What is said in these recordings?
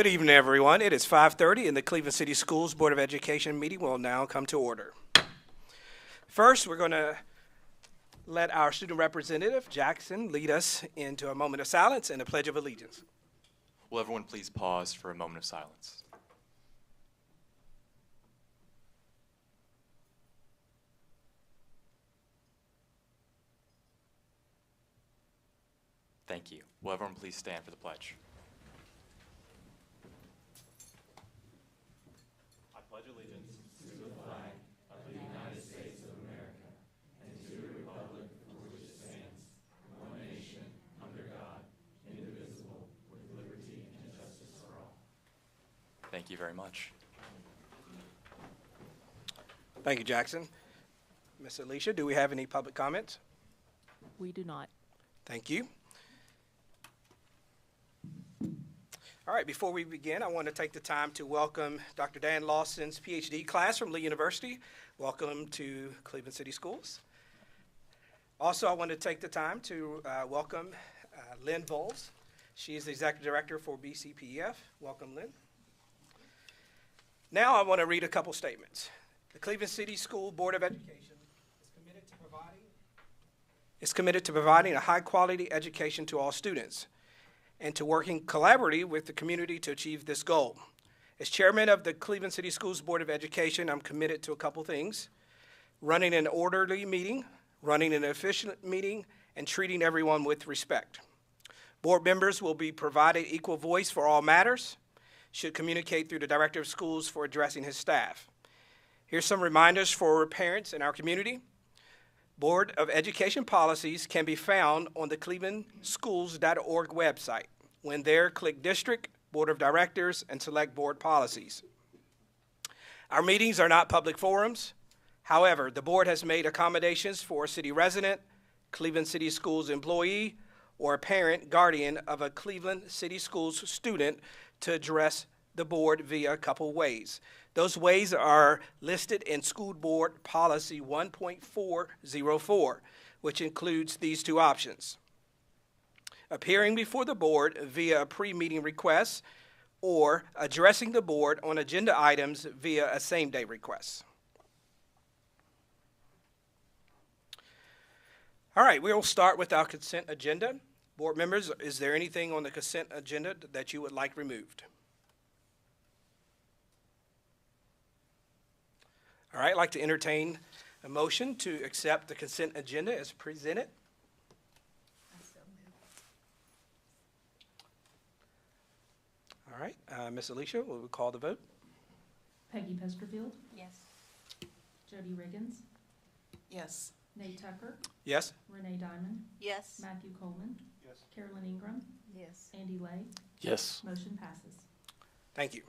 Good evening, everyone. It is 5:30 and the Cleveland City Schools Board of Education meeting will now come to order. First, we're going to let our student representative, Jackson, lead us into a moment of silence and a pledge of allegiance. Will everyone please pause for a moment of silence? Thank you. Will everyone please stand for the pledge? I pledge allegiance to the flag of the United States of America and to the republic for which it stands, one nation, under God, indivisible, with liberty and justice for all. Thank you very much. Thank you, Jackson. Ms. Alicia, do we have any public comments? We do not. Thank you. All right, before we begin, I want to take the time to welcome Dr. Dan Lawson's PhD class from Lee University. Welcome to Cleveland City Schools. Also, I want to take the time to welcome Lynn Bowles. She is the Executive Director for BCPEF. Welcome, Lynn. Now I want to read a couple statements. The Cleveland City School Board of Education is committed to providing a high-quality education to all students, and to working collaboratively with the community to achieve this goal. As chairman of the Cleveland City Schools Board of Education, I'm committed to a couple things: running an orderly meeting, running an efficient meeting, and treating everyone with respect. Board members will be provided equal voice for all matters, should communicate through the Director of Schools for addressing his staff. Here's some reminders for parents in our community. Board of Education policies can be found on the clevelandschools.org website. When there, click District, Board of Directors, and select Board Policies. Our meetings are not public forums. However, the board has made accommodations for a city resident, Cleveland City Schools employee, or a parent, guardian of a Cleveland City Schools student to address the board via a couple ways. Those ways are listed in School Board Policy 1.404, which includes these two options: appearing before the board via a pre-meeting request, or addressing the board on agenda items via a same-day request. All right, we will start with our consent agenda. Board members, is there anything on the consent agenda that you would like removed? All right, I'd like to entertain a motion to accept the consent agenda as presented. All right, Ms. Alicia, will we call the vote? Peggy Pesterfield, Yes. Jody Riggins, Yes. Nate Tucker, Yes? Renee Diamond, Yes. Matthew Coleman, Yes. Carolyn Ingram, Yes. Andy Lay. Yes. Motion passes. Thank you.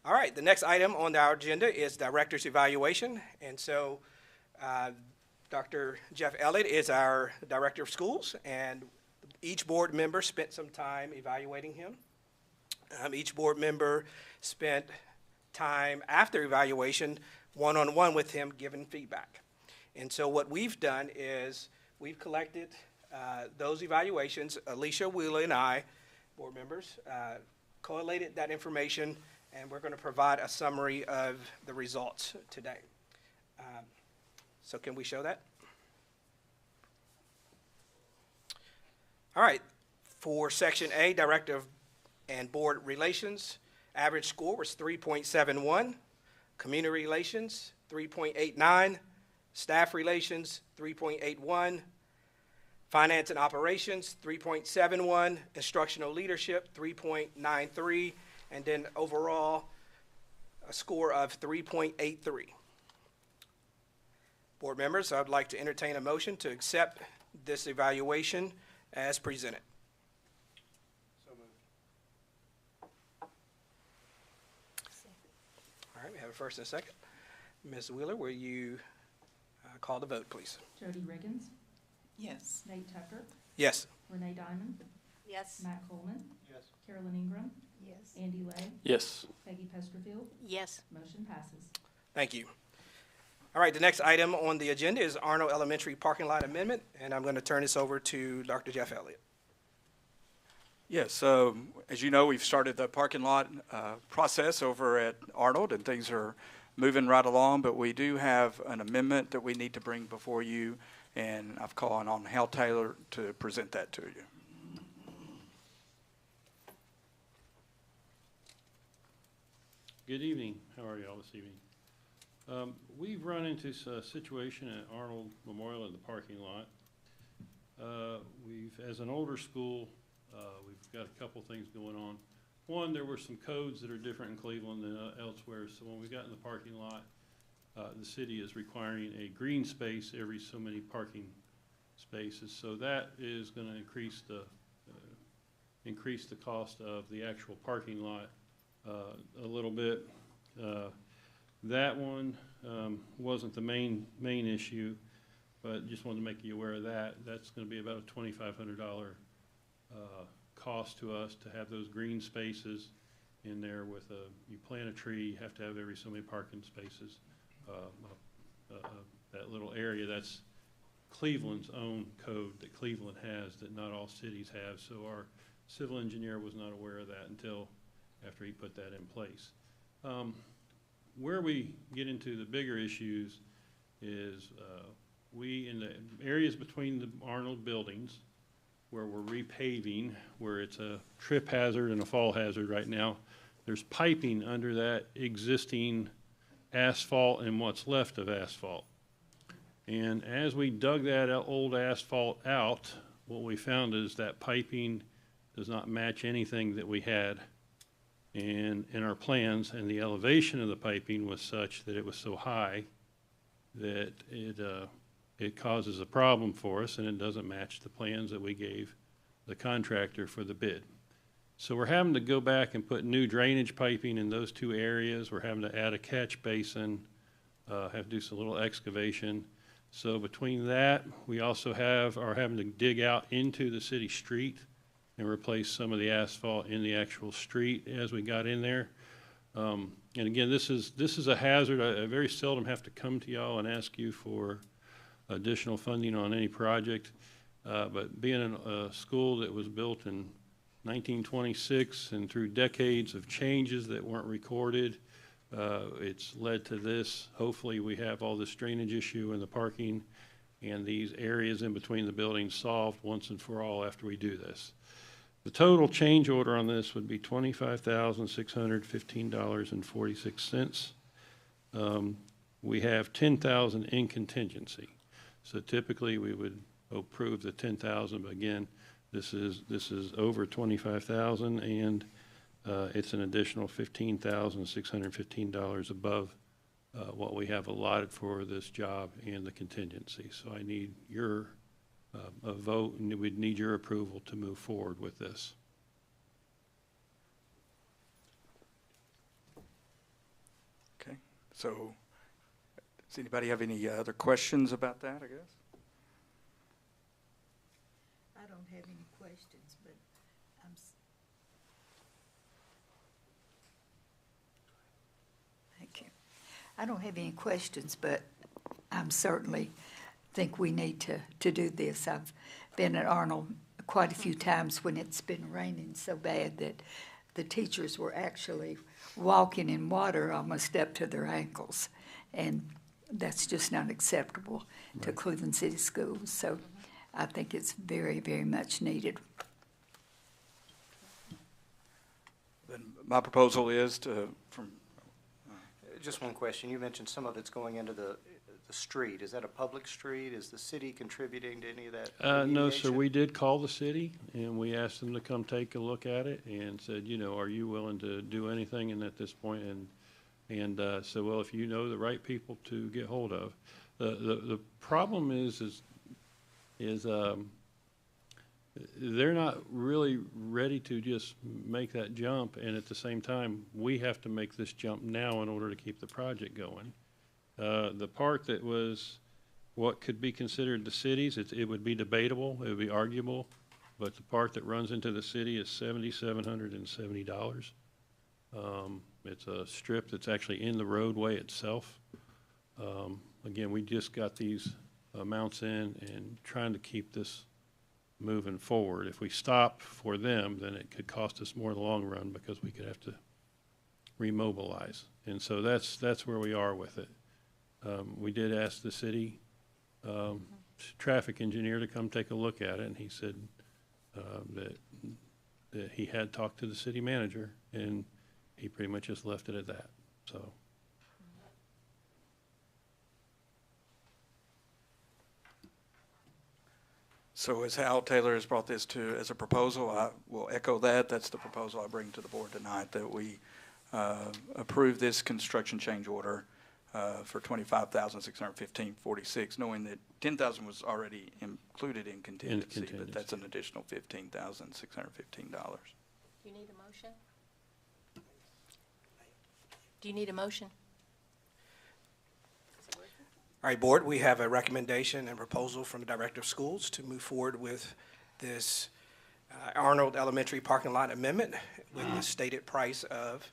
All right, the next item on our agenda is Director's Evaluation. And so Dr. Jeff Elliott is our Director of Schools, and each board member spent some time evaluating him. Each board member spent time after evaluation one-on-one with him giving feedback. And so what we've done is we've collected those evaluations. Alicia, Wheeler, and I, board members, collated that information, and we're going to provide a summary of the results today. So can we show that? All right, for Section A, Director and Board Relations, average score was 3.71. Community Relations, 3.89. Staff Relations, 3.81. Finance and Operations, 3.71. Instructional Leadership, 3.93. And then overall, a score of 3.83. Board members, I'd like to entertain a motion to accept this evaluation as presented. So moved. All right, we have a first and a second. Ms. Wheeler, will you call the vote, please? Jody Riggins, Yes. Nate Tucker, Yes. Renee Diamond, Yes. Matt Coleman, Yes. Carolyn Ingram, Yes. Andy Lay, Yes. Peggy Pesterfield. Yes. Motion passes. Thank you. All right, the next item on the agenda is Arnold Elementary Parking Lot Amendment, and I'm going to turn this over to Dr. Jeff Elliott. Yes, as you know, we've started the parking lot process over at Arnold, and things are moving right along, but we do have an amendment that we need to bring before you, and I've called on Hal Taylor to present that to you. Good evening. How are you all this evening? We've run into a situation at Arnold Memorial in the parking lot. As an older school, we've got a couple things going on. One, there were some codes that are different in Cleveland than elsewhere. So when we got in the parking lot, the city is requiring a green space every so many parking spaces. So that is going to increase the cost of the actual parking lot a little bit. That one wasn't the main issue, but just wanted to make you aware of that. That's going to be about a $2,500 cost to us to have those green spaces in there with you plant a tree, you have to have every so many parking spaces. That little area, that's Cleveland's own code that Cleveland has that not all cities have. So our civil engineer was not aware of that until after he put that in place. Where we get into the bigger issues is we, in the areas between the Arnold buildings where we're repaving, where it's a trip hazard and a fall hazard right now, there's piping under that existing asphalt and what's left of asphalt. And as we dug that old asphalt out, what we found is that piping does not match anything that we had in our plans, and the elevation of the piping was such that it was so high that it causes a problem for us, and it doesn't match the plans that we gave the contractor for the bid. So we're having to go back and put new drainage piping in those two areas. We're having to add a catch basin, have to do some little excavation. So between that, we also are having to dig out into the city street and replace some of the asphalt in the actual street as we got in there. And again, this is a hazard. I very seldom have to come to y'all and ask you for additional funding on any project. But being a school that was built in 1926 and through decades of changes that weren't recorded, it's led to this. Hopefully we have all this drainage issue and the parking and these areas in between the buildings solved once and for all after we do this. The total change order on this would be $25,615.46. We have $10,000 in contingency. So typically we would approve the $10,000, but again, this is over $25,000, and it's an additional $15,615 above what we have allotted for this job and the contingency. So I need your a vote, and we'd need your approval to move forward with this. Okay, so does anybody have any other questions about that, I guess? I don't have any questions, but thank you. I don't have any questions, but I'm certainly think we need to do this. I've been at Arnold quite a few times when it's been raining so bad that the teachers were actually walking in water almost up to their ankles, and that's just not acceptable to Cleveland City Schools. So I think it's very, very much needed. Then my proposal is Just one question. You mentioned some of it's going into the street. Is that a public street? Is the city contributing to any of that? No, sir. We did call the city, and we asked them to come take a look at it and said, you know, are you willing to do anything? And at this point, and so, well, if you know the right people to get hold of. The problem is they're not really ready to just make that jump, and at the same time, we have to make this jump now in order to keep the project going. The part that was what could be considered the city's, it would be debatable, it would be arguable, but the part that runs into the city is $7,770. It's a strip that's actually in the roadway itself. Again, we just got these amounts in and trying to keep this moving forward. If we stop for them, then it could cost us more in the long run because we could have to remobilize. And so that's where we are with it. We did ask the city traffic engineer to come take a look at it, and he said that he had talked to the city manager, and he pretty much just left it at that. So. So as Hal Taylor has brought this to as a proposal, I will echo that. That's the proposal I bring to the board tonight, that we approve this construction change order for $25,615.46, knowing that $10,000 was already included in contingency, but that's an additional $15,615. Do you need a motion? Do you need a motion? All right, board, we have a recommendation and proposal from the Director of Schools to move forward with this Arnold Elementary parking lot amendment with the stated price of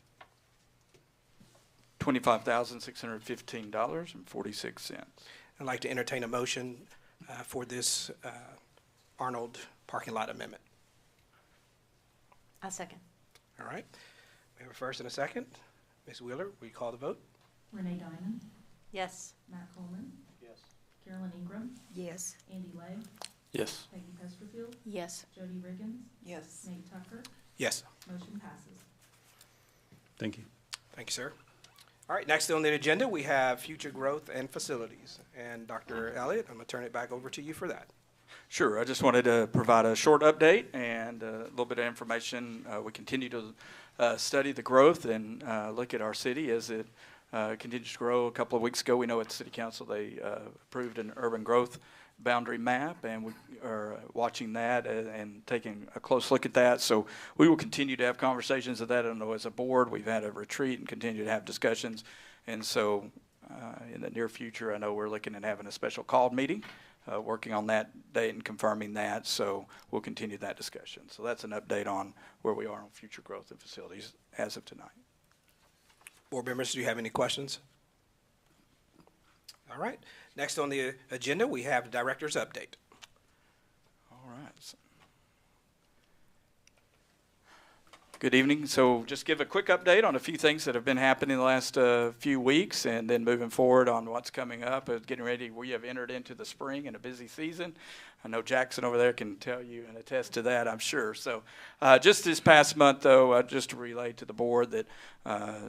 $25,615.46. I'd like to entertain a motion for this Arnold parking lot amendment. I'll second. All right. We have a first and a second. Ms. Wheeler, will you call the vote? Renee Diamond, Yes. Matt Coleman, Yes. Carolyn Ingram, Yes. Andy Legg, Yes. Peggy Pesterfield, Yes. Jody Riggins, Yes. Nate Tucker. Yes. Motion passes. Thank you. Thank you, sir. All right, next on the agenda, we have future growth and facilities. And Dr. Elliott, I'm going to turn it back over to you for that. Sure. I just wanted to provide a short update and a little bit of information. We continue to study the growth and look at our city as it continues to grow. A couple of weeks ago, we know at the City Council they approved an urban growth boundary map, and we are watching that and taking a close look at that. So we will continue to have conversations of that. I know as a board, we've had a retreat and continue to have discussions. And so in the near future, I know we're looking at having a special called meeting, working on that date and confirming that. So we'll continue that discussion. So that's an update on where we are on future growth and facilities as of tonight. Board members, do you have any questions? All right. Next on the agenda, we have the director's update. All right. Good evening. So just give a quick update on a few things that have been happening the last few weeks, and then moving forward on what's coming up. Getting ready, we have entered into the spring and a busy season. I know Jackson over there can tell you and attest to that, I'm sure. So just this past month, though, just to relay to the board that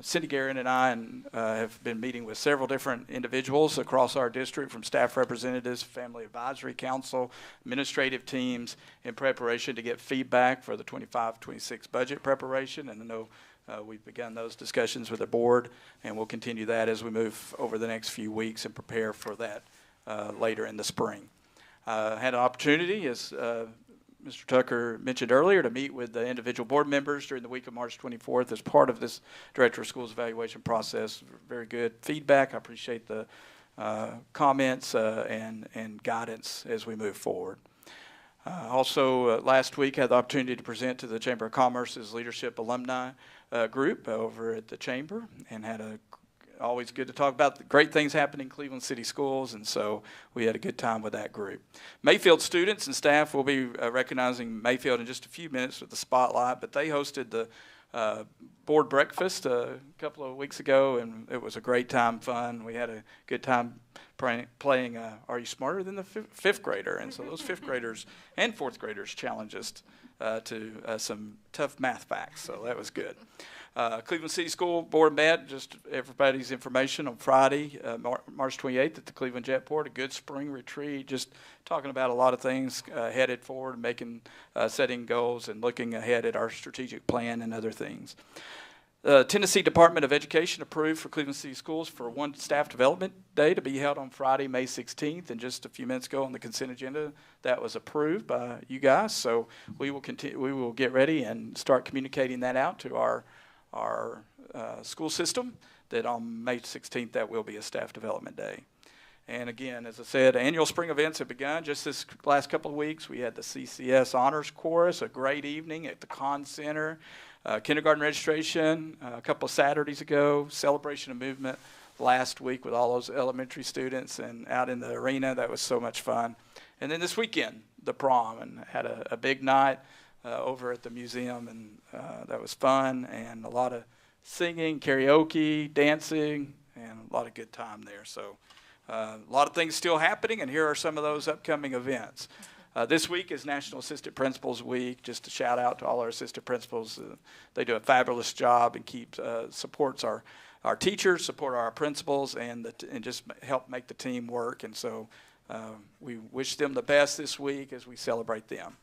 Cindy Guerin and I have been meeting with several different individuals across our district, from staff representatives, family advisory council, administrative teams, in preparation to get feedback for the 25-26 budget preparation. And I know we've begun those discussions with the board, and we'll continue that as we move over the next few weeks and prepare for that later in the spring. Had an opportunity, as Mr. Tucker mentioned earlier, to meet with the individual board members during the week of March 24th as part of this Director of Schools evaluation process. Very good feedback. I appreciate the comments and guidance as we move forward. Also, last week, had the opportunity to present to the Chamber of Commerce's Leadership Alumni group over at the Chamber, and had always good to talk about the great things happening in Cleveland City Schools, and so we had a good time with that group. Mayfield students and staff will be recognizing Mayfield in just a few minutes with the spotlight, but they hosted the board breakfast a couple of weeks ago, and it was a great time, fun. We had a good time playing Are You Smarter Than the Fifth Grader? And so those fifth graders and fourth graders challenged us to some tough math facts, so that was good. Cleveland City School Board met, just everybody's information, on Friday, March 28th at the Cleveland Jetport, a good spring retreat, just talking about a lot of things headed forward, setting goals and looking ahead at our strategic plan and other things. The Tennessee Department of Education approved for Cleveland City Schools for one staff development day to be held on Friday, May 16th, and just a few minutes ago on the consent agenda, that was approved by you guys. So we will continue. We will get ready and start communicating that out to our school system, that on May 16th that will be a staff development day. And again, as I said, annual spring events have begun just this last couple of weeks. We had the CCS Honors Chorus, a great evening at the Conn Center, kindergarten registration a couple of Saturdays ago, celebration of movement last week with all those elementary students and out in the arena. That was so much fun. And then this weekend, the prom and had a big night over at the museum, and that was fun, and a lot of singing, karaoke, dancing, and a lot of good time there. So a lot of things still happening, and here are some of those upcoming events. This week is National Assistant Principals Week. Just a shout out to all our assistant principals. They do a fabulous job and supports our teachers, support our principals, and just help make the team work. And so we wish them the best this week as we celebrate them.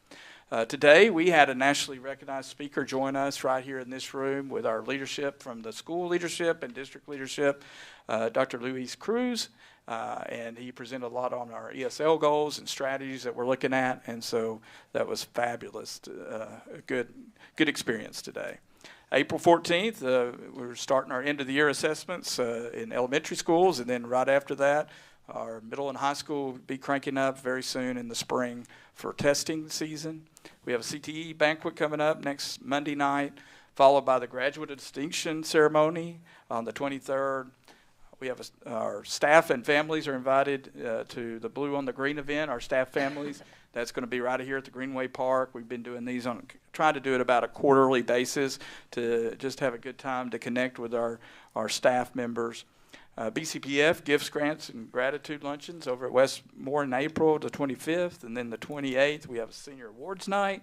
Today we had a nationally recognized speaker join us right here in this room with our leadership from the school leadership and district leadership, Dr. Luis Cruz. And he presented a lot on our ESL goals and strategies that we're looking at, and so that was fabulous. A good experience today. April 14th, we're starting our end-of-the-year assessments in elementary schools, and then right after that, our middle and high school will be cranking up very soon in the spring for testing season. We have a CTE banquet coming up next Monday night, followed by the graduate distinction ceremony on the 23rd. We have our staff and families are invited to the Blue on the Green event, our staff families. That's going to be right here at the Greenway Park. We've been doing these trying to do it about a quarterly basis to just have a good time to connect with our staff members. BCPF gifts, grants, and gratitude luncheons over at Westmore in April the 25th, and then the 28th we have a senior awards night.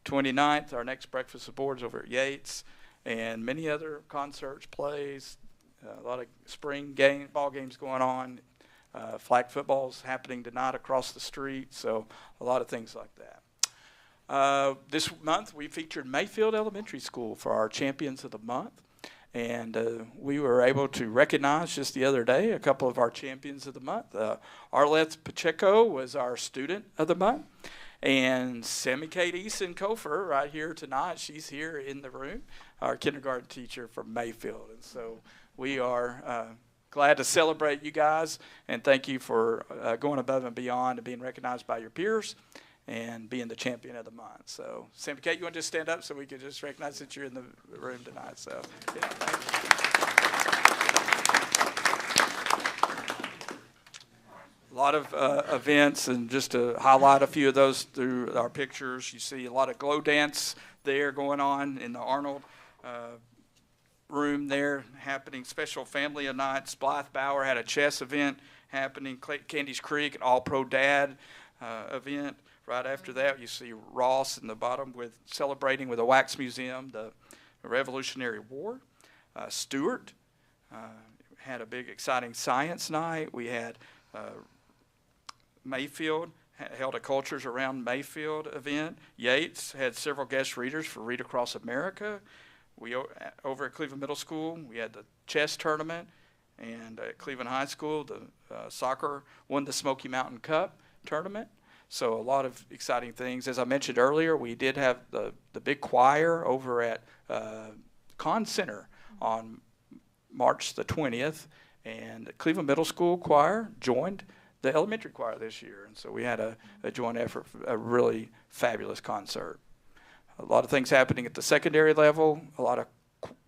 29th, our next breakfast of boards over at Yates, and many other concerts, plays, a lot of spring ball games going on. Flag football's happening tonight across the street, so a lot of things like that. This month we featured Mayfield Elementary School for our Champions of the Month, and we were able to recognize just the other day a couple of our Champions of the Month. Arlette Pacheco was our Student of the Month, and Sammy Kate Eason Kofer right here tonight, she's here in the room, our kindergarten teacher from Mayfield, and so we are glad to celebrate you guys, and thank you for going above and beyond and being recognized by your peers and being the champion of the month. So, Sammy Kate, you want to just stand up so we can just recognize that you're in the room tonight? So, yeah, a lot of events, and just to highlight a few of those through our pictures, you see a lot of glow dance there going on in the Arnold room there happening. Special family nights. Blythe Bauer had a chess event happening. Candy's Creek, an all-pro dad event. Right after that, you see Ross in the bottom celebrating with a wax museum the Revolutionary War. Stewart had a big exciting science night. We had Mayfield held a Cultures Around Mayfield event. Yates had several guest readers for Read Across America. We over at Cleveland Middle School, we had the chess tournament, and at Cleveland High School, the soccer won the Smoky Mountain Cup tournament. So a lot of exciting things. As I mentioned earlier, we did have the big choir over at Conn Center on March the 20th, and the Cleveland Middle School choir joined the elementary choir this year, and so we had a joint effort, a really fabulous concert. A lot of things happening at the secondary level. A lot of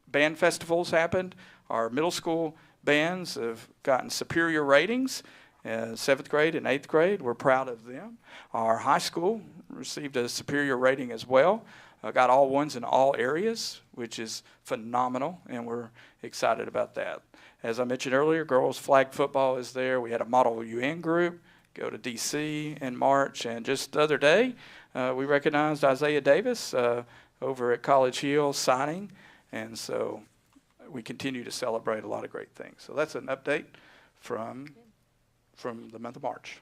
band festivals happened. Our middle school bands have gotten superior ratings. 7th grade and 8th grade, we're proud of them. Our high school received a superior rating as well. Got all ones in all areas, which is phenomenal, and we're excited about that. As I mentioned earlier, girls flag football is there. We had a Model UN group go to D.C. in March, and just the other day, we recognized Isaiah Davis over at College Hill signing, and so we continue to celebrate a lot of great things. So that's an update from the month of March.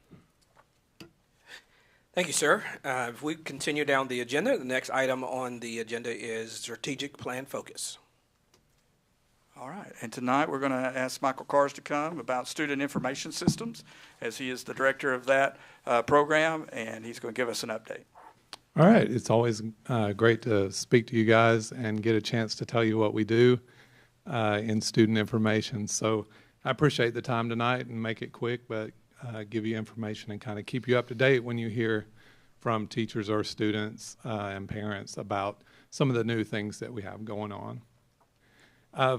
Thank you, sir. If we continue down the agenda, the next item on the agenda is strategic plan focus. All right, and tonight we're going to ask Michael Kars to come about student information systems, as he is the director of that program, and he's going to give us an update. All right, it's always great to speak to you guys and get a chance to tell you what we do in student information. So I appreciate the time tonight and make it quick, but give you information and kind of keep you up to date when you hear from teachers or students and parents about some of the new things that we have going on.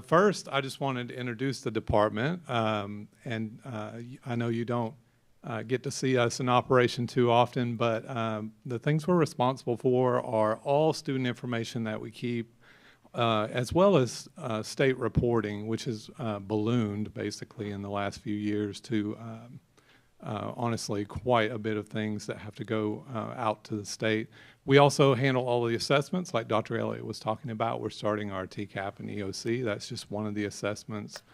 First, I just wanted to introduce the department, and I know you don't get to see us in operation too often, but the things we're responsible for are all student information that we keep, as well as state reporting, which has ballooned basically in the last few years to honestly quite a bit of things that have to go out to the state. We also handle all the assessments like Dr. Elliott was talking about. We're starting our TCAP and EOC. That's just one of the assessments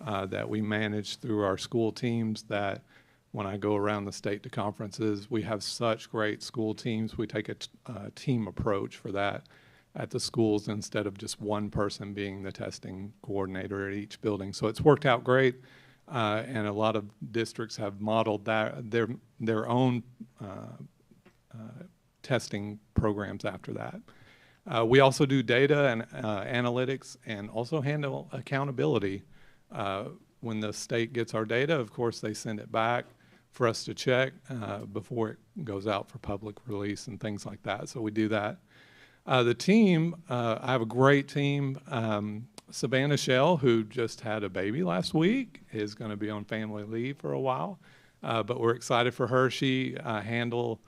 that we manage through our school teams that when I go around the state to conferences, we have such great school teams. We take a team approach for that at the schools instead of just one person being the testing coordinator at each building. So it's worked out great, and a lot of districts have modeled that their own testing programs after that. We also do data and analytics and also handle accountability. When the state gets our data, of course, they send it back for us to check before it goes out for public release and things like that. So we do that. The team, I have a great team. Savannah Shell, who just had a baby last week, is going to be on family leave for a while, but we're excited for her. She handles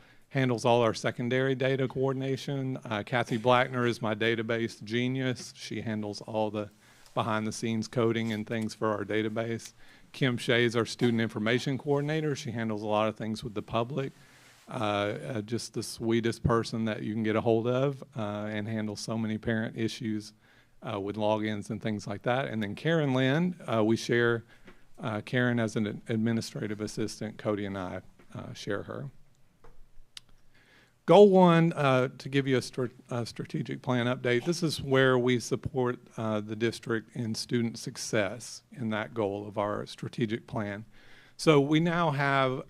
all our secondary data coordination. Kathy Blackner is my database genius. She handles all the behind-the-scenes coding and things for our database. Kim Shea is our student information coordinator. She handles a lot of things with the public. Just the sweetest person that you can get a hold of and handles so many parent issues with logins and things like that. And then Karen Lynn, we share Karen as an administrative assistant. Cody and I share her. Goal 1, to give you a strategic plan update, this is where we support the district in student success in that goal of our strategic plan. So we now have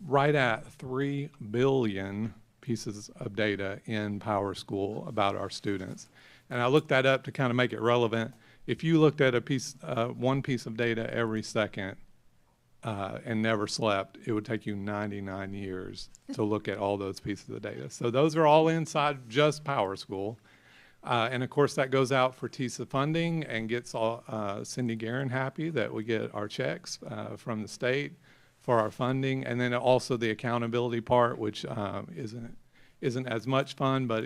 right at 3 billion pieces of data in PowerSchool about our students. And I looked that up to kind of make it relevant. If you looked at one piece of data every second and never slept, it would take you 99 years to look at all those pieces of data. So those are all inside just PowerSchool. And of course that goes out for TISA funding and gets Cindy Guerin happy that we get our checks from the state for our funding. And then also the accountability part, which isn't as much fun, but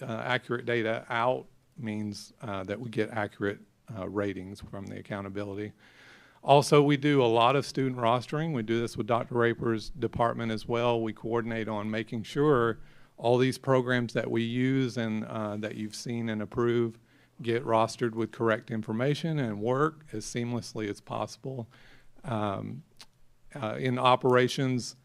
accurate data out means that we get accurate ratings from the accountability. Also, we do a lot of student rostering. We do this with Dr. Raper's department as well. We coordinate on making sure all these programs that we use and that you've seen and approved get rostered with correct information and work as seamlessly as possible. In operations,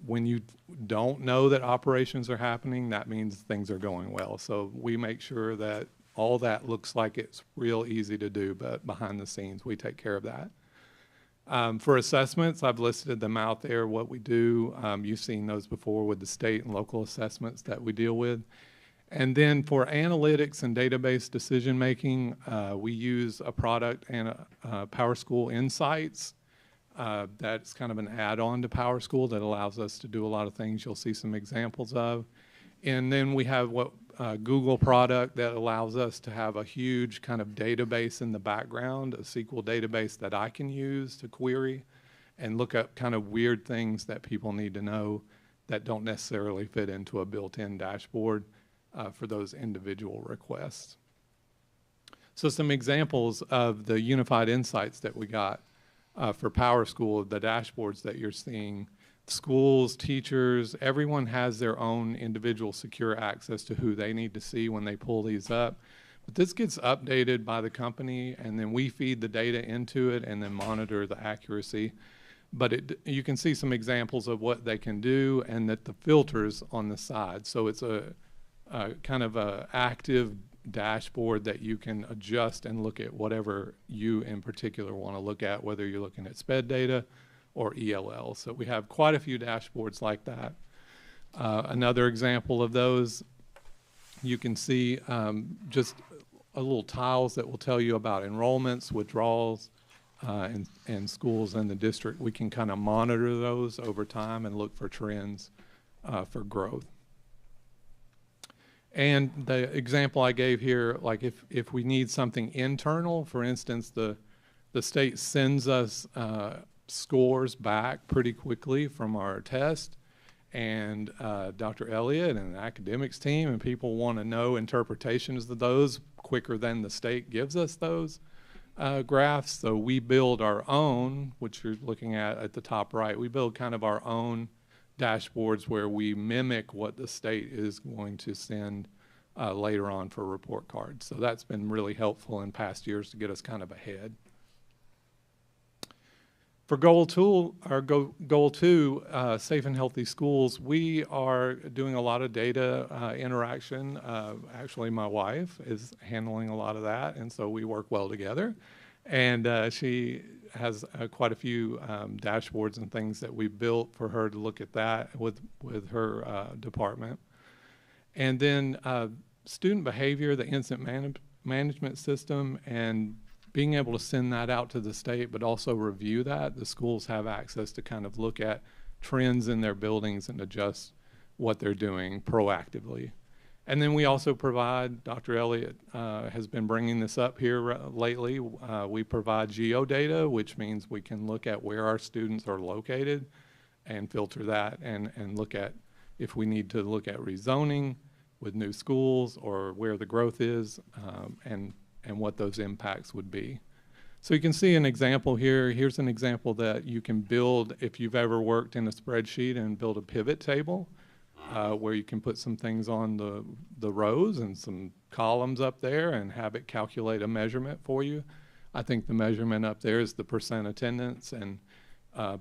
when you don't know that operations are happening, that means things are going well. So we make sure that all that looks like it's real easy to do, but behind the scenes, we take care of that. For assessments, I've listed them out there, what we do. You've seen those before with the state and local assessments that we deal with. And then for analytics and database decision-making, we use a product and PowerSchool Insights. That's kind of an add-on to PowerSchool that allows us to do a lot of things you'll see some examples of. And then we have what Google product that allows us to have a huge kind of database in the background, a SQL database that I can use to query and look up kind of weird things that people need to know that don't necessarily fit into a built-in dashboard for those individual requests. So some examples of the unified insights that we got for PowerSchool, the dashboards that you're seeing. Schools, teachers, everyone has their own individual secure access to who they need to see when they pull these up. But this gets updated by the company, and then we feed the data into it and then monitor the accuracy. But you can see some examples of what they can do and that the filters on the side. So it's a kind of a active dashboard that you can adjust and look at whatever you in particular want to look at, whether you're looking at SPED data or ELL. So we have quite a few dashboards like that. Another example of those, you can see just a little tiles that will tell you about enrollments, withdrawals, and schools in the district. We can kind of monitor those over time and look for trends for growth. And the example I gave here, like if we need something internal, for instance, the state sends us scores back pretty quickly from our test. And Dr. Elliott and the academics team and people want to know interpretations of those quicker than the state gives us those graphs. So we build our own, which you're looking at the top right. We build kind of our own dashboards where we mimic what the state is going to send later on for report cards. So that's been really helpful in past years to get us kind of ahead. For goal two, safe and healthy schools, we are doing a lot of data interaction. Actually, my wife is handling a lot of that, and so we work well together. And she has quite a few dashboards and things that we built for her to look at that with her department. And then student behavior, the incident management system, and being able to send that out to the state, but also review that. The schools have access to kind of look at trends in their buildings and adjust what they're doing proactively. And then we also provide, Dr. Elliott has been bringing this up here lately, we provide geodata, which means we can look at where our students are located and filter that and look at if we need to look at rezoning with new schools or where the growth is, and what those impacts would be. So you can see an example here. Here's an example that you can build if you've ever worked in a spreadsheet and build a pivot table where you can put some things on the rows and some columns up there and have it calculate a measurement for you. I think the measurement up there is the percent attendance, and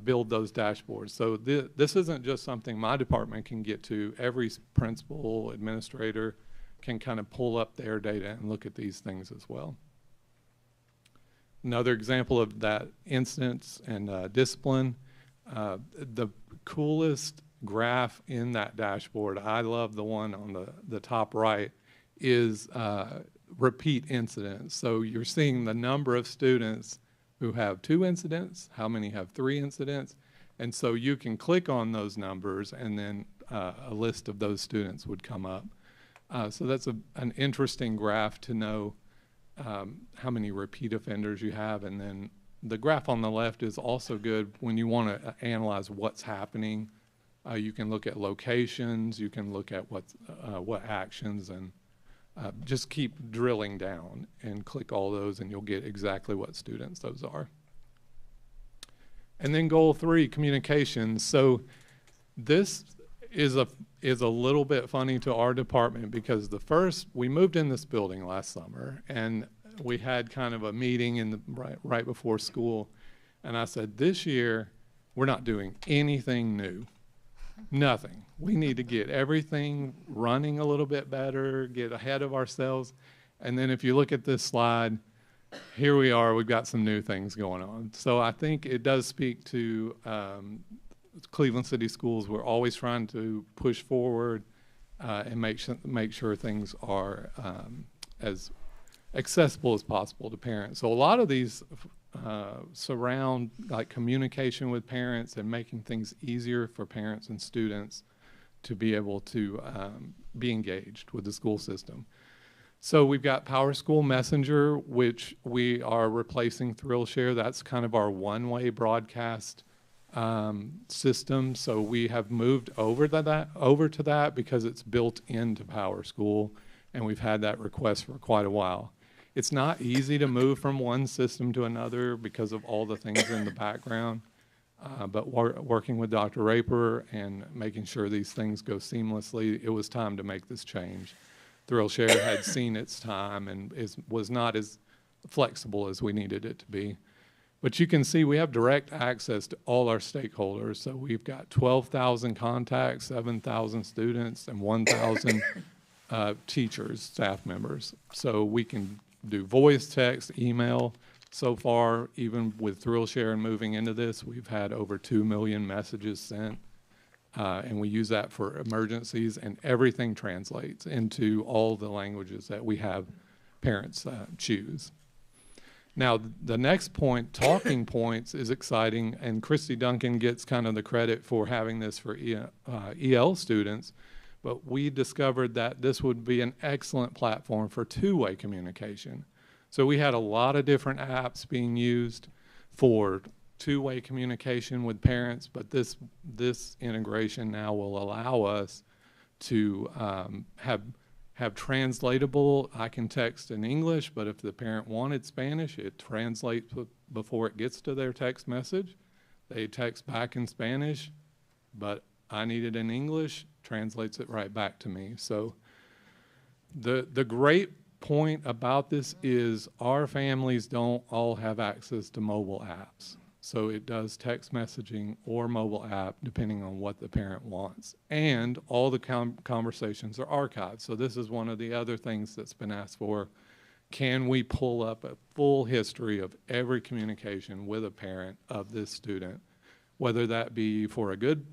build those dashboards. So this isn't just something my department can get to. Every principal, administrator can kind of pull up their data and look at these things as well. Another example of that instance and discipline, the coolest graph in that dashboard, I love the one on the top right, is repeat incidents. So you're seeing the number of students who have 2 incidents, how many have 3 incidents, and so you can click on those numbers and then a list of those students would come up. So that's an interesting graph to know how many repeat offenders you have. And then the graph on the left is also good when you want to analyze what's happening. You can look at locations, you can look at what actions, and just keep drilling down and click all those and you'll get exactly what students those are. And then goal 3, communications. So this is a little bit funny to our department because we moved in this building last summer and we had kind of a meeting right before school, and I said, this year we're not doing anything new, nothing. We need to get everything running a little bit better, get ahead of ourselves. And then if you look at this slide, here we are, we've got some new things going on. So I think it does speak to Cleveland City Schools. We're always trying to push forward and make sure things are as accessible as possible to parents. So a lot of these surround like communication with parents and making things easier for parents and students to be able to be engaged with the school system. So we've got PowerSchool Messenger, which we are replacing ThrillShare. That's kind of our one-way broadcast system. So we have moved over to that because it's built into PowerSchool, and we've had that request for quite a while. It's not easy to move from one system to another because of all the things in the background, but working with Dr. Raper and making sure these things go seamlessly, it was time to make this change. ThrillShare had seen its time and was not as flexible as we needed it to be. But you can see we have direct access to all our stakeholders. So we've got 12,000 contacts, 7,000 students, and 1,000 teachers, staff members. So we can do voice, text, email. So far, even with ThrillShare and moving into this, we've had over 2 million messages sent. And we use that for emergencies, and everything translates into all the languages that we have parents choose. Now, the next point, talking points, is exciting, and Christy Duncan gets kind of the credit for having this for EL students, but we discovered that this would be an excellent platform for two-way communication. So we had a lot of different apps being used for two-way communication with parents, but this integration now will allow us to have translatable. I can text in English, but if the parent wanted Spanish, it translates before it gets to their text message. They text back in Spanish, but I need it in English, translates it right back to me. So the great point about this is our families don't all have access to mobile apps. So it does text messaging or mobile app depending on what the parent wants. And all the conversations are archived. So this is one of the other things that's been asked for. Can we pull up a full history of every communication with a parent of this student, whether that be for a good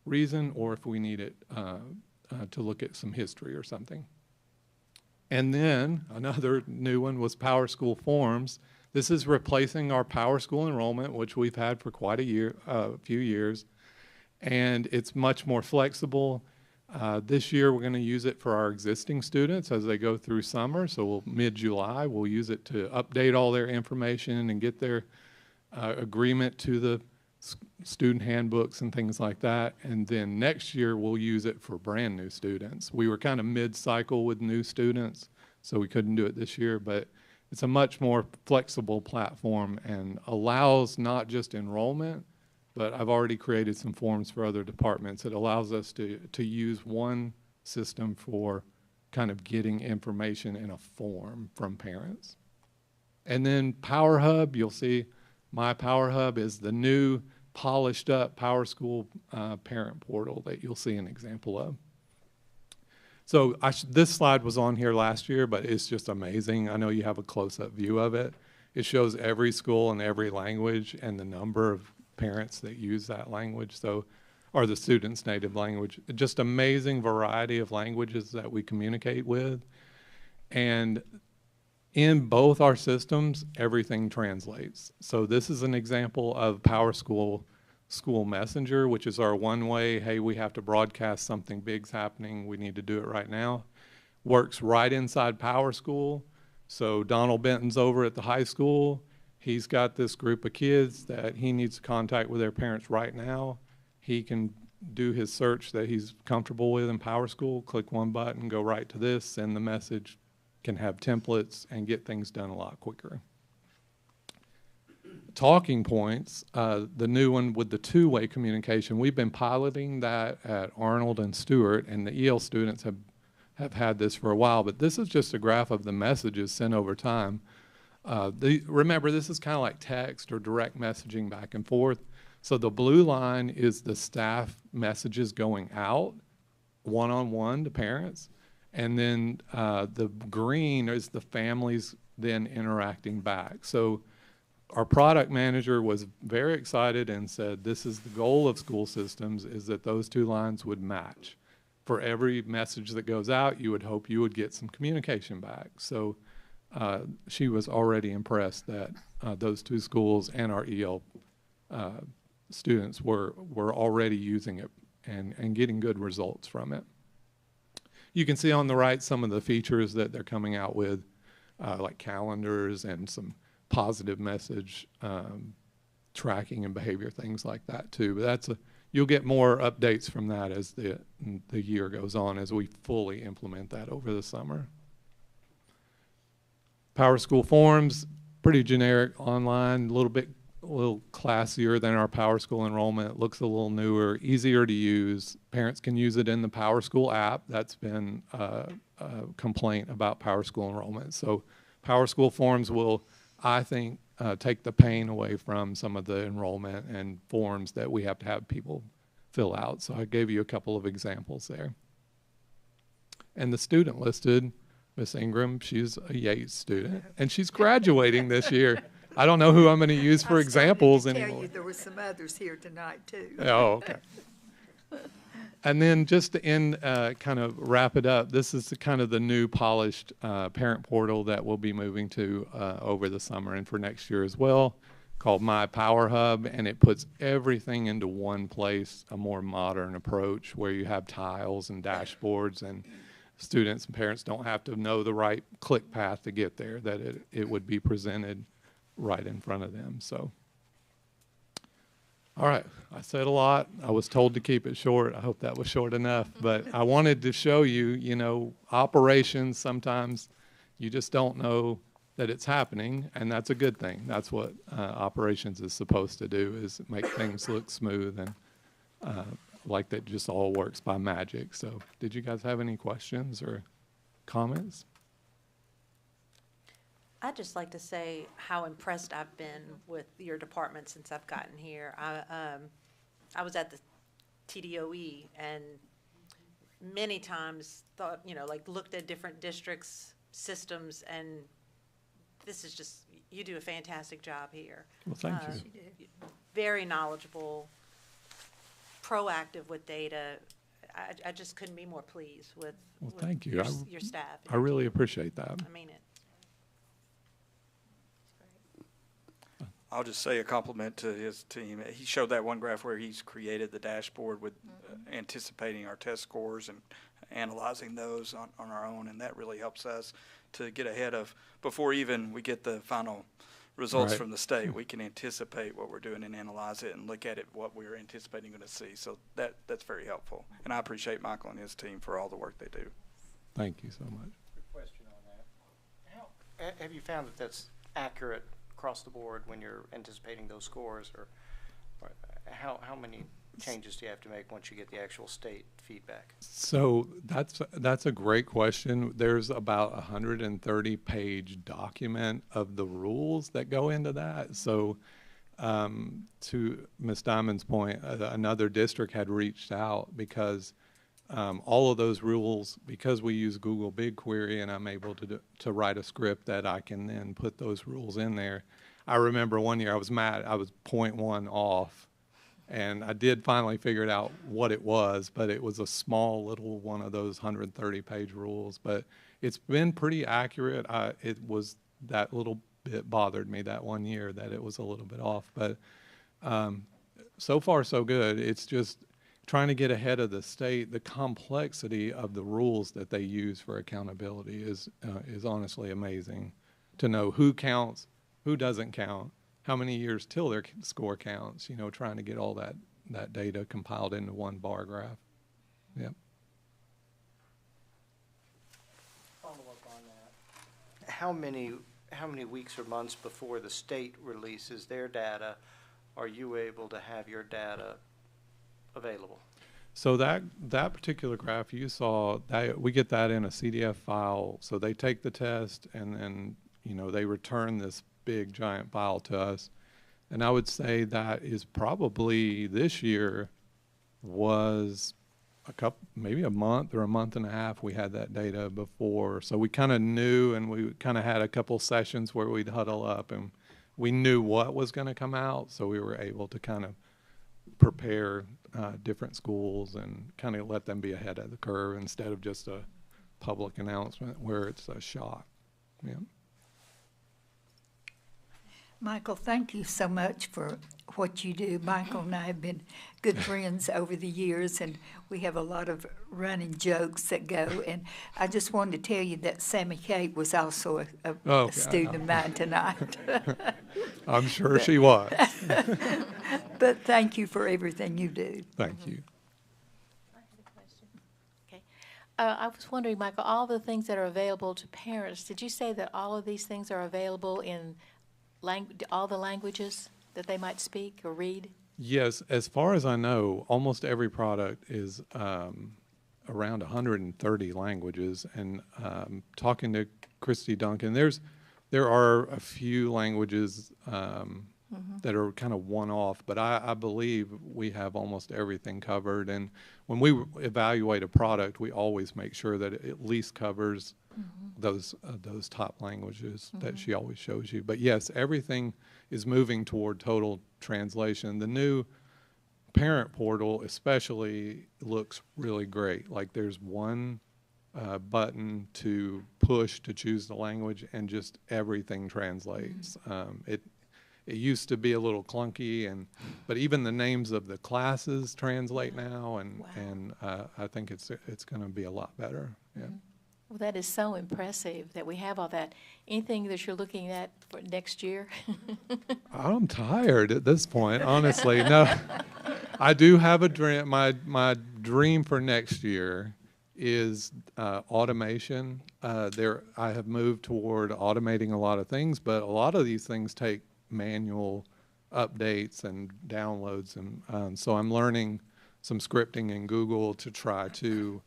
reason or if we need it to look at some history or something. And then another new one was Power School Forms. This is replacing our Power School enrollment, which we've had for quite a few years, and it's much more flexible. This year we're going to use it for our existing students as they go through summer, so mid-July we'll use it to update all their information and get their agreement to the student handbooks and things like that, and then next year we'll use it for brand new students. We were kind of mid-cycle with new students, so we couldn't do it this year, but it's a much more flexible platform and allows not just enrollment, but I've already created some forms for other departments. It allows us to use one system for kind of getting information in a form from parents. And then Power Hub, you'll see my Power Hub is the new polished up Power School parent portal that you'll see an example of. So this slide was on here last year, but it's just amazing. I know you have a close-up view of it. It shows every school and every language and the number of parents that use that language, so, or the student's native language. Just amazing variety of languages that we communicate with. And in both our systems, everything translates. So this is an example of Power School Messenger, which is our one-way, hey, we have to broadcast something big's happening, we need to do it right now. Works right inside Power School. So Donald Benton's over at the high school. He's got this group of kids that he needs to contact with their parents right now. He can do his search that he's comfortable with in Power School, click one button, go right to this, send the message, can have templates and get things done a lot quicker. Talking points, the new one with the two-way communication, we've been piloting that at Arnold and Stewart, and the EL students have had this for a while, but this is just a graph of the messages sent over time. Remember, this is kind of like text or direct messaging back and forth. So the blue line is the staff messages going out one-on-one to parents. And then the green is the families then interacting back. So our product manager was very excited and said, this is the goal of school systems, is that those two lines would match. For every message that goes out, you would hope you would get some communication back. So she was already impressed that those two schools and our EL students were already using it and getting good results from it. You can see on the right some of the features that they're coming out with, like calendars and some positive message tracking and behavior, things like that too. But you'll get more updates from that as the year goes on, as we fully implement that over the summer. Power School Forms, pretty generic online, a little classier than our Power School enrollment. Looks a little newer, easier to use. Parents can use it in the Power School app. That's been a complaint about Power School enrollment. So Power School Forms will, I think, take the pain away from some of the enrollment and forms that we have to have people fill out. So I gave you a couple of examples there. And the student listed, Miss Ingram, she's a Yates student, and she's graduating this year. I don't know who I'm going to use for examples anymore. Tell you there were some others here tonight too. Oh, okay. And then just to end, kind of wrap it up, this is kind of the new polished parent portal that we'll be moving to over the summer and for next year as well, called My Power Hub, and it puts everything into one place, a more modern approach where you have tiles and dashboards, and students and parents don't have to know the right click path to get there, that it would be presented right in front of them. So All right, I said a lot. I was told to keep it short. I hope that was short enough. But I wanted to show you, you know, operations, sometimes you just don't know that it's happening, and that's a good thing. That's what operations is supposed to do, is make things look smooth and like that just all works by magic. So did you guys have any questions or comments? I'd just like to say how impressed I've been with your department since I've gotten here. I was at the TDOE and many times thought, you know, like looked at different districts' systems, and this is just, you do a fantastic job here. Well, thank you. Very knowledgeable, proactive with data. I just couldn't be more pleased with, Well, with thank you. your staff. I really appreciate that. I mean it. I'll just say a compliment to his team. He showed that one graph where he's created the dashboard with anticipating our test scores and analyzing those on our own, and that really helps us to get ahead of, before even we get the final results Right. from the state, we can anticipate what we're doing and analyze it and look at it, what we're anticipating going to see. So that's very helpful. And I appreciate Michael and his team for all the work they do. Thank you so much. Quick question on that. Have you found that that's accurate across the board when you're anticipating those scores, or how many changes do you have to make once you get the actual state feedback? So that's a great question. There's about 130-page document of the rules that go into that. So to Ms. Diamond's point, another district had reached out because all of those rules, because we use Google BigQuery and I'm able to write a script that I can then put those rules in there. I remember one year I was mad. I was 0.1 off. And I did finally figure out what it was, but it was a small little one of those 130-page rules. But it's been pretty accurate. It was that little bit bothered me that one year that it was a little bit off. But so far, so good. It's just trying to get ahead of the state. The complexity of the rules that they use for accountability is honestly amazing. To know who counts, who doesn't count, how many years till their score counts, you know, trying to get all that data compiled into one bar graph. Yep. Follow up on that. How many weeks or months before the state releases their data are you able to have your data available? So that particular graph you saw, we get that in a CDF file. So they take the test and then, you know, they return this big giant file to us. And I would say that is probably this year was maybe a month or a month and a half we had that data before. So we kind of knew, and we kind of had a couple sessions where we'd huddle up and we knew what was going to come out. So we were able to kind of prepare different schools and kind of let them be ahead of the curve instead of just a public announcement where it's a shock. Yeah. Michael, thank you so much for what you do. Michael and I have been good friends over the years, and we have a lot of running jokes that go. And I just wanted to tell you that Sammy Kate was also a student of mine tonight. I'm sure she was. But thank you for everything you do. Thank you. I have a question. Okay. I was wondering, Michael, all the things that are available to parents, did you say that all of these things are available in all the languages that they might speak or read? Yes, as far as I know, almost every product is around 130 languages. And talking to Christy Duncan, there are a few languages that are kind of one-off, but I believe we have almost everything covered. And when we evaluate a product, we always make sure that it at least covers those top languages that she always shows you. But yes, everything is moving toward total translation. The new parent portal especially looks really great. Like there's one button to push to choose the language and just everything translates. It used to be a little clunky, but even the names of the classes translate now, and I think it's going to be a lot better. Yeah. Well, that is so impressive that we have all that. Anything that you're looking at for next year? I'm tired at this point, honestly. No, I do have a dream. My dream for next year is automation. I have moved toward automating a lot of things, but a lot of these things take manual updates and downloads, and so I'm learning some scripting in Google to try to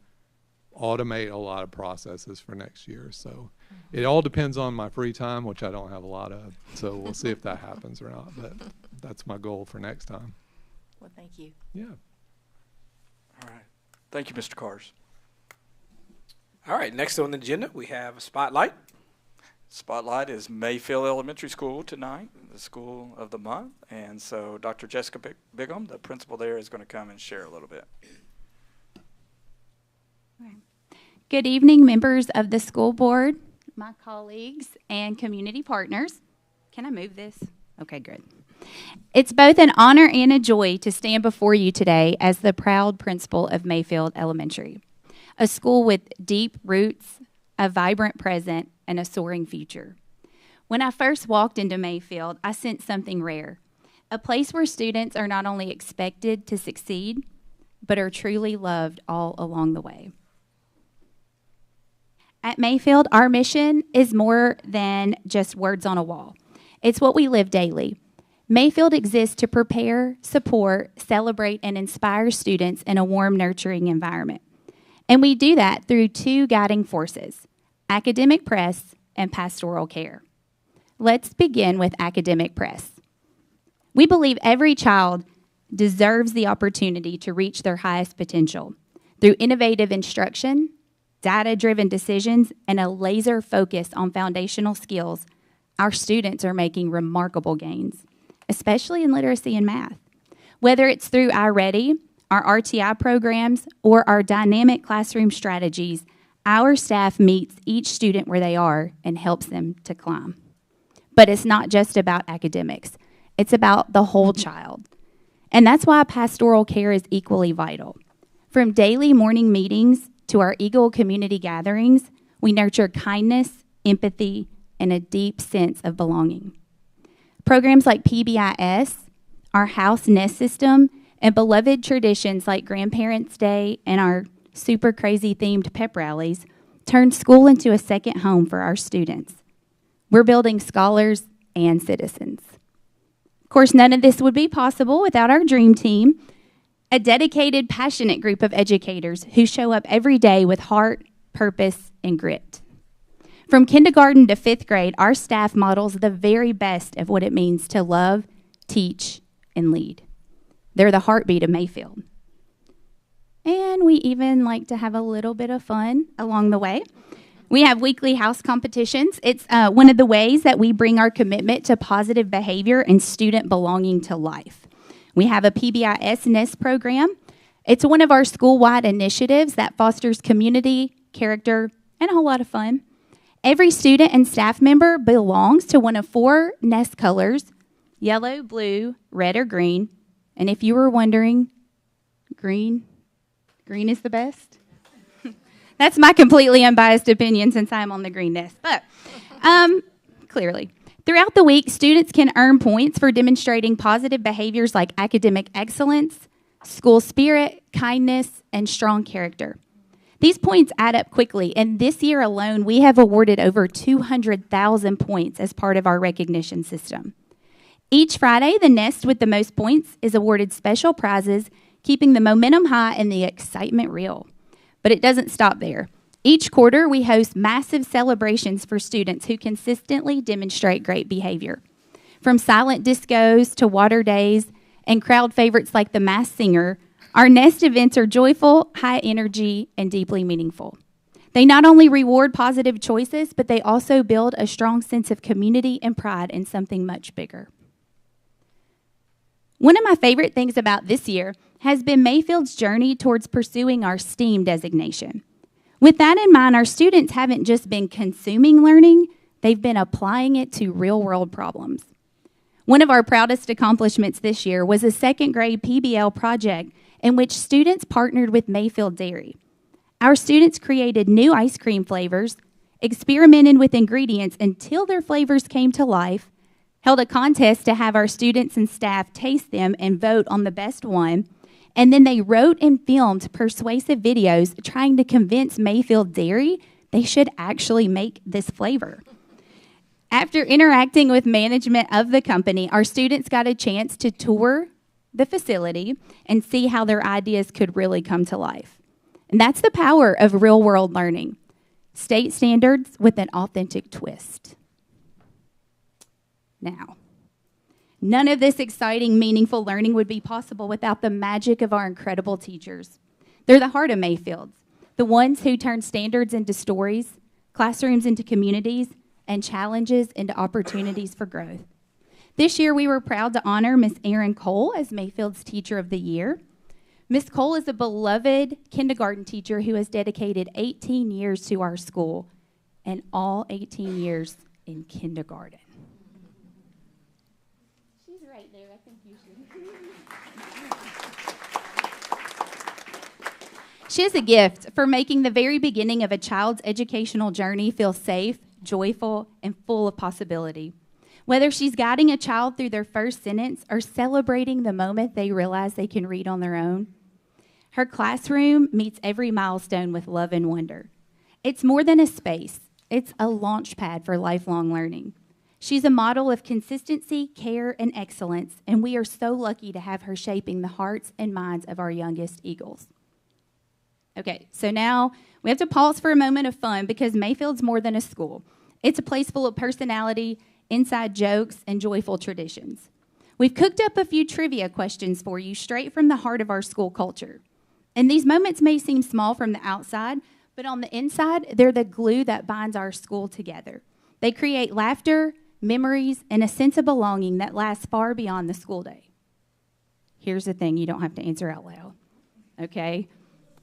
automate a lot of processes for next year. So it all depends on my free time, which I don't have a lot of. So we'll see if that happens or not. But that's my goal for next time. Well, thank you. Yeah. All right. Thank you, Mr. Cars. All right, next on the agenda, we have a spotlight. Spotlight is Mayfield Elementary School tonight, the school of the month. And so Dr. Jessica Bigham, the principal there, is going to come and share a little bit. Good evening, members of the school board, my colleagues, and community partners. Can I move this? Okay, good. It's both an honor and a joy to stand before you today as the proud principal of Mayfield Elementary, a school with deep roots, a vibrant present, and a soaring future. When I first walked into Mayfield, I sensed something rare, a place where students are not only expected to succeed, but are truly loved all along the way. At Mayfield, our mission is more than just words on a wall. It's what we live daily. Mayfield exists to prepare, support, celebrate, and inspire students in a warm, nurturing environment. And we do that through two guiding forces, academic press and pastoral care. Let's begin with academic press. We believe every child deserves the opportunity to reach their highest potential through innovative instruction, data-driven decisions, and a laser focus on foundational skills. Our students are making remarkable gains, especially in literacy and math. Whether it's through iReady, our RTI programs, or our dynamic classroom strategies, our staff meets each student where they are and helps them to climb. But it's not just about academics. It's about the whole child. And that's why pastoral care is equally vital. From daily morning meetings to our Eagle community gatherings, we nurture kindness, empathy, and a deep sense of belonging. Programs like PBIS, our house nest system, and beloved traditions like Grandparents' Day and our super crazy themed pep rallies turn school into a second home for our students. We're building scholars and citizens. Of course, none of this would be possible without our dream team, a dedicated, passionate group of educators who show up every day with heart, purpose, and grit. From kindergarten to fifth grade, our staff models the very best of what it means to love, teach, and lead. They're the heartbeat of Mayfield. And we even like to have a little bit of fun along the way. We have weekly house competitions. It's one of the ways that we bring our commitment to positive behavior and student belonging to life. We have a PBIS Nest program. It's one of our school-wide initiatives that fosters community, character, and a whole lot of fun. Every student and staff member belongs to one of 4 nest colors, yellow, blue, red, or green. And if you were wondering, green is the best. That's my completely unbiased opinion since I'm on the green nest. But clearly. Throughout the week, students can earn points for demonstrating positive behaviors like academic excellence, school spirit, kindness, and strong character. These points add up quickly, and this year alone, we have awarded over 200,000 points as part of our recognition system. Each Friday, the nest with the most points is awarded special prizes, keeping the momentum high and the excitement real. But it doesn't stop there. Each quarter, we host massive celebrations for students who consistently demonstrate great behavior. From silent discos to water days and crowd favorites like the Masked Singer, our Nest events are joyful, high energy, and deeply meaningful. They not only reward positive choices, but they also build a strong sense of community and pride in something much bigger. One of my favorite things about this year has been Mayfield's journey towards pursuing our STEAM designation. With that in mind, our students haven't just been consuming learning, they've been applying it to real-world problems. One of our proudest accomplishments this year was a second grade PBL project in which students partnered with Mayfield Dairy. Our students created new ice cream flavors, experimented with ingredients until their flavors came to life, held a contest to have our students and staff taste them and vote on the best one, and then they wrote and filmed persuasive videos trying to convince Mayfield Dairy they should actually make this flavor. After interacting with management of the company, our students got a chance to tour the facility and see how their ideas could really come to life. And that's the power of real-world learning. State standards with an authentic twist. Now, none of this exciting, meaningful learning would be possible without the magic of our incredible teachers. They're the heart of Mayfield, the ones who turn standards into stories, classrooms into communities, and challenges into opportunities for growth. This year, we were proud to honor Miss Erin Cole as Mayfield's Teacher of the Year. Miss Cole is a beloved kindergarten teacher who has dedicated 18 years to our school, and all 18 years in kindergarten. She's right there. I think you should. She has a gift for making the very beginning of a child's educational journey feel safe, joyful, and full of possibility. Whether she's guiding a child through their first sentence or celebrating the moment they realize they can read on their own, her classroom meets every milestone with love and wonder. It's more than a space. It's a launch pad for lifelong learning. She's a model of consistency, care, and excellence, and we are so lucky to have her shaping the hearts and minds of our youngest Eagles. Okay, so now we have to pause for a moment of fun because Mayfield's more than a school. It's a place full of personality, inside jokes, and joyful traditions. We've cooked up a few trivia questions for you straight from the heart of our school culture. And these moments may seem small from the outside, but on the inside, they're the glue that binds our school together. They create laughter, memories, and a sense of belonging that lasts far beyond the school day. Here's the thing, you don't have to answer out loud, okay?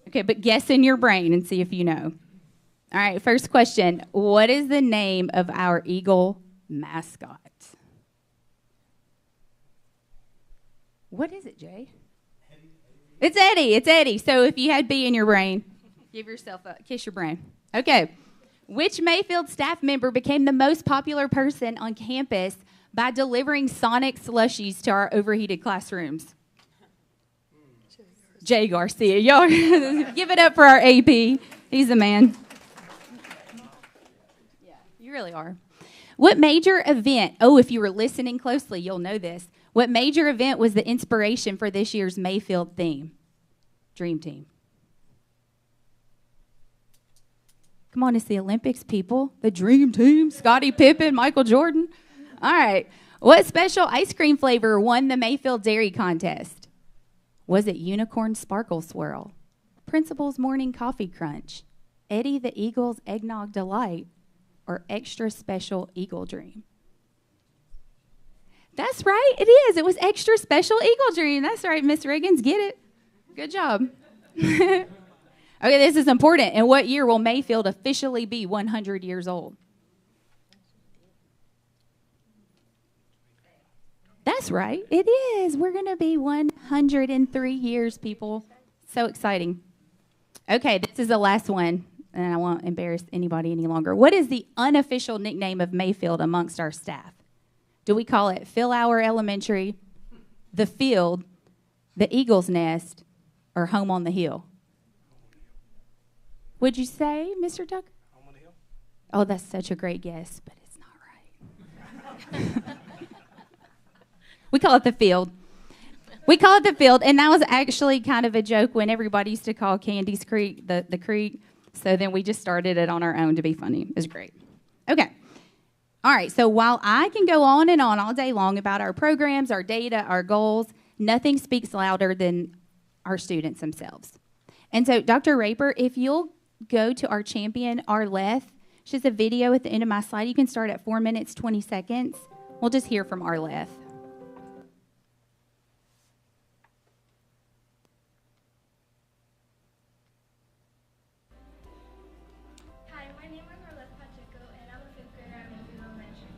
Okay, but guess in your brain and see if you know. All right, first question. What is the name of our Eagle mascot? What is it, Jay? It's Eddie. It's Eddie. So if you had B in your brain, give yourself a kiss your brain. Okay. Which Mayfield staff member became the most popular person on campus by delivering Sonic slushies to our overheated classrooms? Jay Garcia. Y'all give it up for our AP. He's the man. Yeah, you really are. What major event, if you were listening closely, you'll know this. What major event was the inspiration for this year's Mayfield theme? Dream Team. Come on, it's the Olympics, people. The Dream Team, Scottie Pippen, Michael Jordan. All right. What special ice cream flavor won the Mayfield Dairy Contest? Was it Unicorn Sparkle Swirl, Principal's Morning Coffee Crunch, Eddie the Eagle's Eggnog Delight, or Extra Special Eagle Dream? That's right, it is. It was Extra Special Eagle Dream. That's right, Miss Riggins, get it. Good job. Okay, this is important. In what year will Mayfield officially be 100 years old? That's right, it is. We're going to be 103 years, people. So exciting. Okay, this is the last one, and I won't embarrass anybody any longer. What is the unofficial nickname of Mayfield amongst our staff? Do we call it Phil Hour Elementary, The Field, The Eagle's Nest, or Home on the Hill? Would you say, Mr. Tucker? Home on the Hill. Oh, that's such a great guess, but it's not right. We call it The Field. We call it The Field, and that was actually kind of a joke when everybody used to call Candy's Creek the creek. So then we just started it on our own to be funny. It was great. Okay. All right, so while I can go on and on all day long about our programs, our data, our goals, nothing speaks louder than our students themselves. And so, Dr. Raper, if you'll go to our champion, Arleth, she has a video at the end of my slide. You can start at 4 minutes, 20 seconds. We'll just hear from Arleth. Hi, my name is Arleth Pacheco, and I'm a fifth grader at Mayfield Elementary.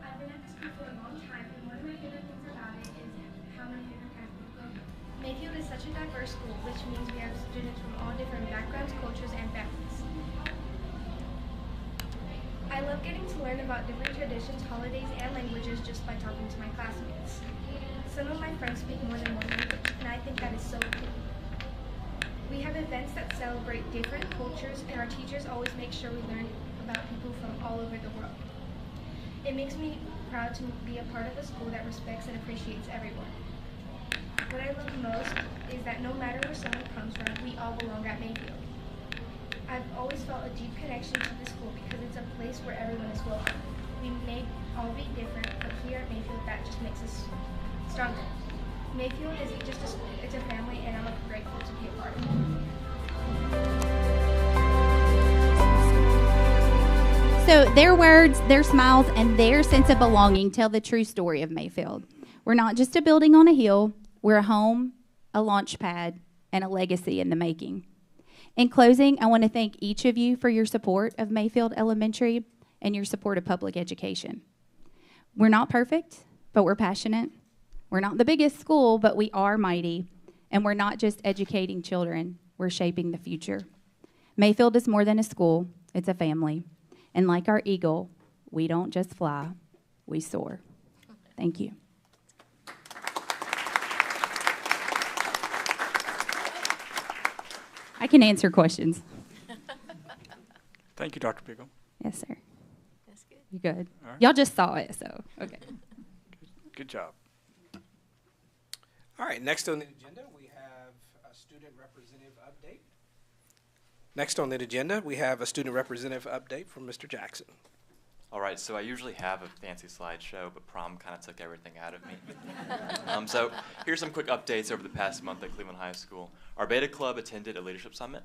I've been at the school for a long time, and one of my favorite things about it is how many different kinds of people. Mayfield is such a diverse diverse school, which means we have students from all different backgrounds, cultures, and families. I love getting to learn about different traditions, holidays, and languages just by talking to my classmates. Some of my friends speak more than one language, and I think that is so cool. We have events that celebrate different cultures, and our teachers always make sure we learn about people from all over the world. It makes me proud to be a part of a school that respects and appreciates everyone. What I love most is that no matter where someone comes from, we all belong at Mayfield. I've always felt a deep connection to the school because it's a place where everyone is welcome. We may all be different, but here at Mayfield, that just makes us stronger. Mayfield isn't just a school, it's a family, and I'm grateful to be a part of it. So their words, their smiles, and their sense of belonging tell the true story of Mayfield. We're not just a building on a hill, we're a home, a launch pad, and a legacy in the making. In closing, I want to thank each of you for your support of Mayfield Elementary and your support of public education. We're not perfect, but we're passionate. We're not the biggest school, but we are mighty. And we're not just educating children, we're shaping the future. Mayfield is more than a school, it's a family. And like our eagle, we don't just fly, we soar. Thank you. I can answer questions. Thank you, Dr. Beagle. Yes, sir. That's good. You good? All right. Y'all just saw it, so, okay. Good job. All right, next on the agenda, we have a student representative update. Next on the agenda, we have a student representative update from Mr. Jackson. All right, so I usually have a fancy slideshow, but prom kind of took everything out of me. So here's some quick updates over the past month at Cleveland High School. Our Beta Club attended a leadership summit.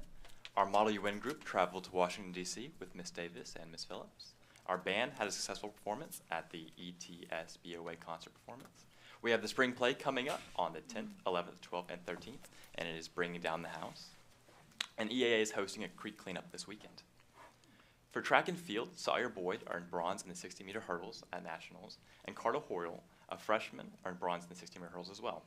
Our Model UN group traveled to Washington, D.C. with Miss Davis and Miss Phillips. Our band had a successful performance at the ETS BOA concert performance. We have the spring play coming up on the 10th, 11th, 12th, and 13th, and it is bringing down the house. And EAA is hosting a creek cleanup this weekend. For track and field, Sawyer Boyd earned bronze in the 60-meter hurdles at Nationals, and Carter Hoyle, a freshman, earned bronze in the 60-meter hurdles as well.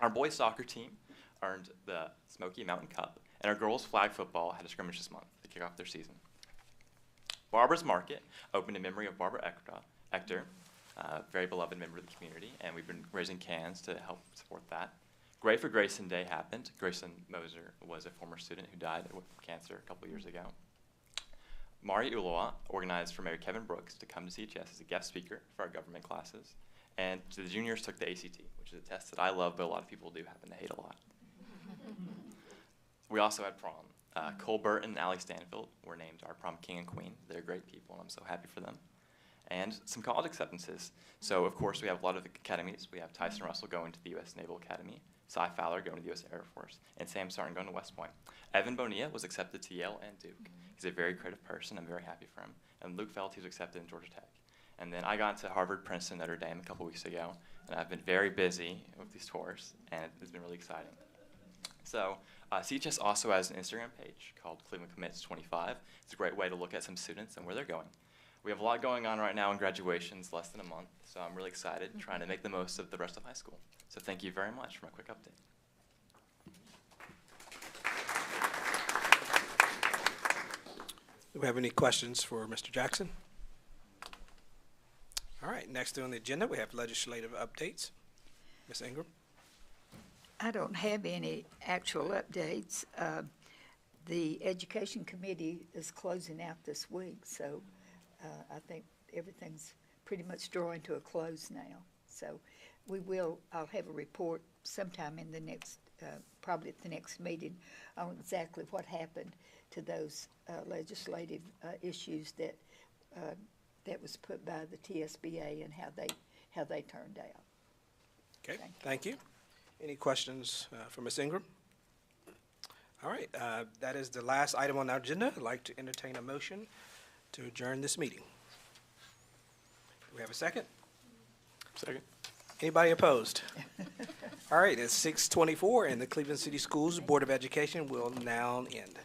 Our boys soccer team earned the Smoky Mountain Cup, and our girls flag football had a scrimmage this month to kick off their season. Barbara's Market opened in memory of Barbara Ector, a very beloved member of the community, and we've been raising cans to help support that. Gray for Grayson Day happened. Grayson Moser was a former student who died of cancer a couple years ago. Mari Uloa organized for Mayor Kevin Brooks to come to CCS as a guest speaker for our government classes. And the juniors took the ACT, which is a test that I love, but a lot of people do happen to hate a lot. We also had prom. Cole Burton and Allie Stanfield were named our prom king and queen. They're great people, and I'm so happy for them. And some college acceptances. So, of course, we have a lot of academies. We have Tyson Russell going to the U.S. Naval Academy, Cy Fowler going to the U.S. Air Force, and Sam Sarton going to West Point. Evan Bonilla was accepted to Yale and Duke. He's a very creative person. I'm very happy for him. And Luke Felt, he was accepted in Georgia Tech. And then I got into Harvard, Princeton, Notre Dame a couple weeks ago, and I've been very busy with these tours, and it's been really exciting. So CHS also has an Instagram page called Cleveland Commits 25. It's a great way to look at some students and where they're going. We have a lot going on right now in graduations, less than a month, so I'm really excited, trying to make the most of the rest of high school. So thank you very much for my quick update. Do we have any questions for Mr. Jackson? All right, next on the agenda, we have legislative updates. Ms. Ingram? I don't have any actual updates. The Education Committee is closing out this week, so I think everything's pretty much drawing to a close now. So I'll have a report sometime in the next, probably at the next meeting, on exactly what happened to those legislative issues that was put by the TSBA and how they turned out. Okay, thank you. Any questions for Ms. Ingram? All right, that is the last item on our agenda. I'd like to entertain a motion to adjourn this meeting. Do we have a second? Second. Anybody opposed? All right, it's 6:24, and the Cleveland City Schools Board of Education will now end.